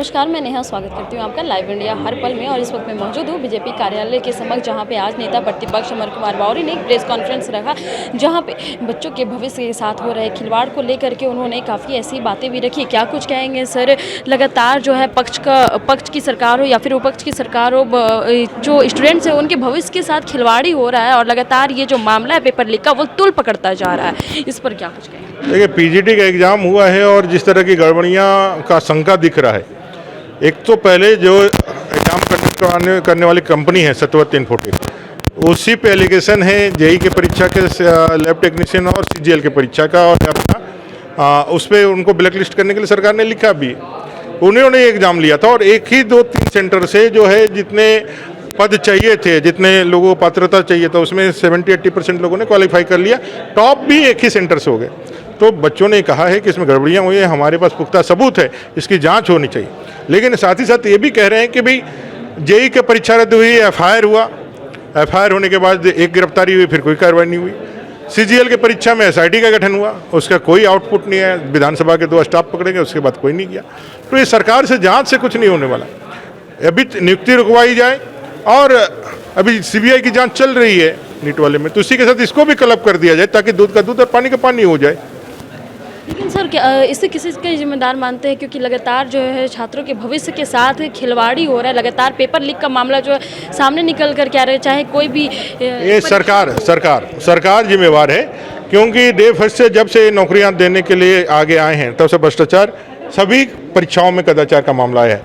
नमस्कार, मैं नेहा स्वागत करती हूँ आपका लाइव इंडिया हर पल में। और इस वक्त मैं मौजूद हूँ बीजेपी कार्यालय के समक्ष, जहाँ पे आज नेता प्रतिपक्ष अमर कुमार मौर्य ने एक प्रेस कॉन्फ्रेंस रखा, जहाँ पे बच्चों के भविष्य के साथ हो रहे खिलवाड़ को लेकर के उन्होंने काफ़ी ऐसी बातें भी रखी। क्या कुछ कहेंगे सर? लगातार जो है पक्ष की सरकार हो या फिर विपक्ष की सरकार हो, जो स्टूडेंट्स हैं उनके भविष्य के साथ खिलवाड़ी हो रहा है और लगातार ये जो मामला है पेपर लीक का वो तुल पकड़ता जा रहा है, इस पर क्या कुछ कहेंगे? देखिए, पीजीटी का एग्ज़ाम हुआ है और जिस तरह की गड़बड़ियाँ का शंका दिख रहा है, एक तो पहले जो एग्ज़ाम करने वाली कंपनी है सत्यव्रत इन्फोटेक, उसी पे एलिगेशन है जेई के परीक्षा के लैब टेक्नीशियन और सीजीएल के परीक्षा का, और अपना उस पर उनको ब्लैक लिस्ट करने के लिए सरकार ने लिखा भी। उन्होंने एग्ज़ाम लिया था और एक ही 2-3 सेंटर से जो है जितने पद चाहिए थे, जितने लोगों को पात्रता चाहिए था, उसमें 70-80% लोगों ने क्वालिफाई कर लिया। टॉप भी एक ही सेंटर से हो गए। तो बच्चों ने कहा है कि इसमें गड़बड़ियाँ हुई हैं, हमारे पास पुख्ता सबूत है, इसकी जांच होनी चाहिए। लेकिन साथ ही साथ ये भी कह रहे हैं कि भाई जेई की परीक्षा रद्द हुई, एफआईआर हुआ, एफआईआर होने के बाद एक गिरफ्तारी हुई, फिर कोई कार्रवाई नहीं हुई। सीजीएल की परीक्षा में एसआईटी का गठन हुआ, उसका कोई आउटपुट नहीं है, विधानसभा के 2 स्टाफ पकड़ेंगे, उसके बाद कोई नहीं किया। तो ये सरकार से जाँच से कुछ नहीं होने वाला। अभी नियुक्ति रुकवाई जाए और अभी सीबीआई की जांच चल रही है नीट वाले में, तो उसी के साथ इसको भी क्लब कर दिया जाए ताकि दूध का दूध और पानी का पानी हो जाए। लेकिन सर, क्या इससे किसी के जिम्मेदार मानते हैं? क्योंकि लगातार जो है छात्रों के भविष्य के साथ खिलवाड़ी हो रहा है, लगातार पेपर लीक का मामला जो है सामने निकल कर के आ रहा है, चाहे कोई भी ये सरकार जिम्मेवार है, क्योंकि डे फर्स्ट से जब से नौकरियां देने के लिए आगे आए हैं तब से भ्रष्टाचार, सभी परीक्षाओं में कदाचार का मामला आया है।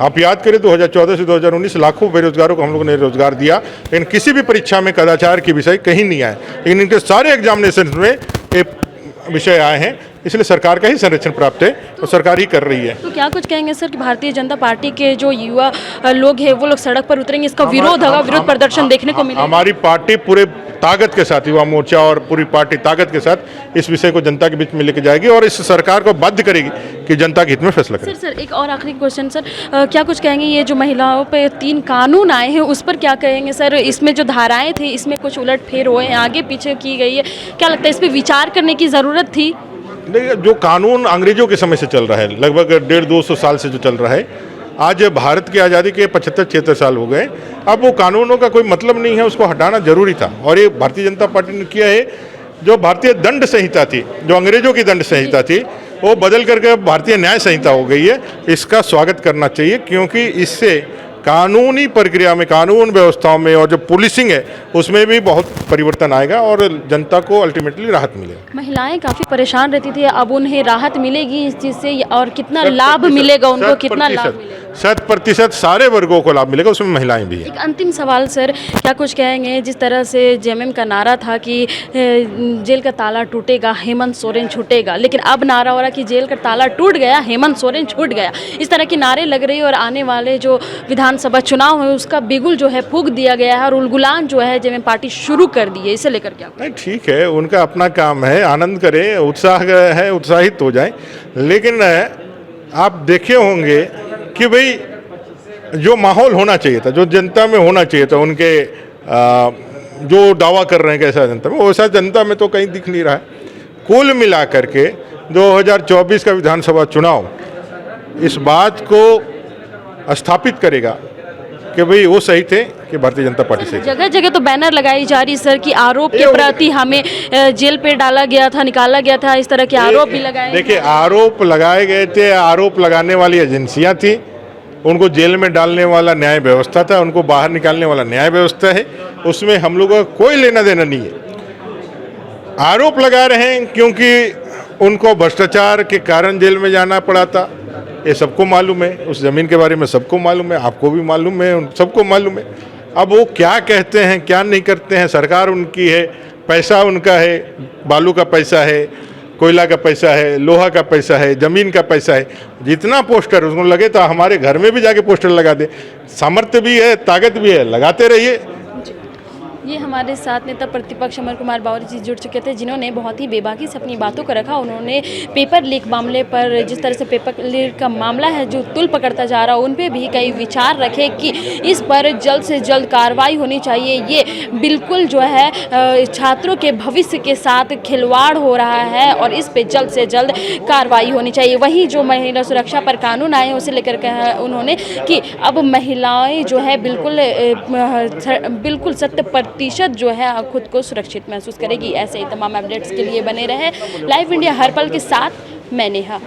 आप याद करें 2014 से 2019 लाखों बेरोजगारों को हम लोगों ने रोजगार दिया, लेकिन किसी भी परीक्षा में कदाचार की विषय कहीं नहीं आए, लेकिन इनके सारे एग्जामिनेशन में एक विषय आए हैं। इसलिए सरकार का ही संरक्षण प्राप्त है और सरकार ही कर रही है। तो क्या कुछ कहेंगे सर कि भारतीय जनता पार्टी के जो युवा लोग हैं वो लोग सड़क पर उतरेंगे, इसका विरोध होगा, विरोध प्रदर्शन देखने को मिलेगा? हमारी पार्टी पूरे ताकत के साथ, युवा मोर्चा और पूरी पार्टी ताकत के साथ इस विषय को जनता के बीच में लेके जाएगी और इस सरकार को बाध्य करेगी कि जनता के हित में फैसला करे। सर एक और आखिरी क्वेश्चन सर, क्या कुछ कहेंगे ये जो महिलाओं पे 3 कानून आए हैं उस पर क्या कहेंगे सर? इसमें जो धाराएं थे इसमें कुछ उलटफेर हुए हैं, आगे पीछे की गई है, क्या लगता है इस पर विचार करने की ज़रूरत थी? देखिए, जो कानून अंग्रेजों के समय से चल रहा है, लगभग 150-200 साल से जो चल रहा है, आज भारत की आज़ादी के 75-76 साल हो गए। अब वो कानूनों का कोई मतलब नहीं है, उसको हटाना जरूरी था। और ये भारतीय जनता पार्टी ने किया है। जो भारतीय दंड संहिता थी, जो अंग्रेजों की दंड संहिता थी, वो बदल करके भारतीय न्याय संहिता हो गई है। इसका स्वागत करना चाहिए, क्योंकि इससे कानूनी प्रक्रिया में, कानून व्यवस्थाओं में और जो पुलिसिंग है उसमें भी बहुत परिवर्तन आएगा और जनता को अल्टीमेटली राहत मिलेगा। महिलाएं काफ़ी परेशान रहती थी, अब उन्हें राहत मिलेगी इस चीज़ से, और कितना लाभ मिलेगा उनको? कितना लाभ मिलेगा? 100% सारे वर्गों को लाभ मिलेगा, उसमें महिलाएं भी हैं। एक अंतिम सवाल सर, क्या कुछ कहेंगे जिस तरह से जेएमएम का नारा था कि जेल का ताला टूटेगा, हेमंत सोरेन छूटेगा, लेकिन अब नारा हो रहा कि जेल का ताला टूट गया, हेमंत सोरेन छूट गया, इस तरह के नारे लग रही है और आने वाले जो विधानसभा चुनाव है उसका बिगुल जो है फूंक दिया गया है और उलगुलान जो है जेएमएम पार्टी शुरू कर दी है, इसे लेकर क्या? नहीं, ठीक है, उनका अपना काम है, आनंद करें, उत्साह है, उत्साहित हो जाए। लेकिन आप देखे होंगे कि भाई जो माहौल होना चाहिए था, जो जनता में होना चाहिए था, उनके जो दावा कर रहे हैं कैसा जनता में, वैसा जनता में तो कहीं दिख नहीं रहा है। कुल मिला करके 2024 का विधानसभा चुनाव इस बात को स्थापित करेगा कि भाई वो सही थे कि भारतीय जनता पार्टी सही। जगह जगह तो बैनर लगाई जा रही सर कि आरोप के प्रति हमें जेल पे डाला गया था, निकाला गया था, इस तरह के आरोप भी लगाए। देखिए, आरोप लगाए गए थे, आरोप लगाने वाली एजेंसियां थी, उनको जेल में डालने वाला न्याय व्यवस्था था, उनको बाहर निकालने वाला न्याय व्यवस्था है, उसमें हम लोगों का कोई लेना देना नहीं है। आरोप लगा रहे हैं क्योंकि उनको भ्रष्टाचार के कारण जेल में जाना पड़ा था, ये सबको मालूम है। उस ज़मीन के बारे में सबको मालूम है, आपको भी मालूम है, सबको मालूम है। अब वो क्या कहते हैं, क्या नहीं करते हैं, सरकार उनकी है, पैसा उनका है, बालू का पैसा है, कोयला का पैसा है, लोहा का पैसा है, ज़मीन का पैसा है। जितना पोस्टर उसको लगे तो हमारे घर में भी जाके पोस्टर लगा दे, सामर्थ्य भी है, ताकत भी है, लगाते रहिए। ये हमारे साथ नेता प्रतिपक्ष अमर कुमार बावरी जी जुड़ चुके थे, जिन्होंने बहुत ही बेबाकी से अपनी बातों को रखा। उन्होंने पेपर लीक मामले पर, जिस तरह से पेपर लीक का मामला है जो तुल पकड़ता जा रहा, उन पे भी कई विचार रखे कि इस पर जल्द से जल्द कार्रवाई होनी चाहिए। ये बिल्कुल जो है छात्रों के भविष्य के साथ खिलवाड़ हो रहा है और इस पे जल्द से जल्द कार्रवाई होनी चाहिए। वही जो महिला सुरक्षा पर कानून आए उसे लेकर कहा उन्होंने कि अब महिलाएं जो है बिल्कुल 100% जो है खुद को सुरक्षित महसूस करेगी। ऐसे ही तमाम अपडेट्स के लिए बने रहे लाइव इंडिया हर पल के साथ। मैं नेहा।